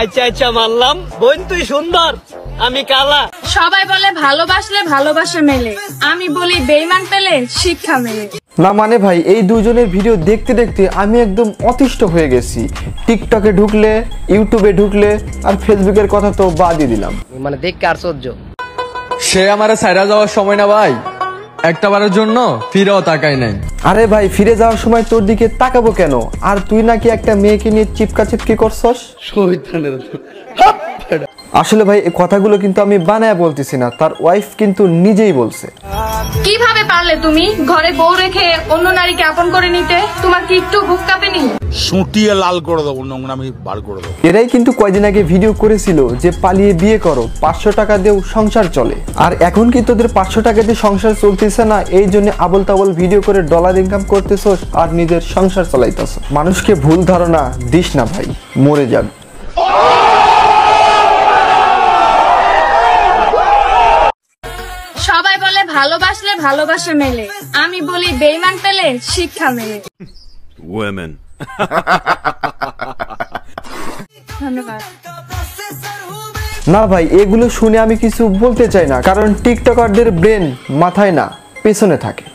আচ্ছা আচ্ছা মানলাম, বোন তুই সুন্দর, আমি কালা। সবাই বলে ভালোবাসলে ভালোবাসা মেলে, আমি বলি বেঈমান পেলে শিক্ষা মেলে। না মানে ভাই, এই দুজনের ভিডিও দেখতে দেখতে আমি একদম অতিষ্ঠ হয়ে গেছি। টিকটকে ঢুকলে, ইউটিউবে ঢুকলে, আর ফেসবুকের কথা তো বাদই দিলাম। মানে দেখতে আর সহ্য। সে আমারে সাইরা যাওয়ার সময় না ভাই, একটা বারের জন্য ফিরেও তাকাই নাই। আরে ভাই, ফিরে যাওয়ার সময় তোর দিকে তাকাবো কেন? আর তুই নাকি একটা মেয়েকে নিয়ে চিপকা চিপকি করছস। আসলে ভাই এই কথাগুলো কিন্তু আমি বানায় বলতেছি না, তার ওয়াইফ কিন্তু নিজেই বলছে। কিভাবে পারলে তুমি ঘরে বউ রেখে অন্য নারীকে আপন করে নিতে? তোমার কি একটু বুক কাঁপেনি? সুটিয়ে লাল করে দেবো, নোংরামি বার করে দেবো। এরাই কিন্তু কয়দিন আগে ভিডিও করেছিল যে পালিয়ে বিয়ে করো, 500 টাকা দিয়েও সংসার চলে। আর এখন কি তোদের 500 টাকা দিয়ে সংসার চলতেছে না, এই জন্য আবল তাবল ভিডিও করে ডলার ইনকাম করতেছস আর নিজের সংসার চালাইতেছ। মানুষকে ভুল ধারণা দিস না ভাই, মরে যাবে। সবাই বলে ভালোবাসলে ভালোবাসা মেলে, আমি বলি বেঈমান পেলে শিক্ষা মেলে। ধন্যবাদ। না ভাই, এগুলো শুনে আমি কিছু বলতে চাই না, কারণ টিকটকারদের ব্রেন মাথায় না পেছনে থাকে।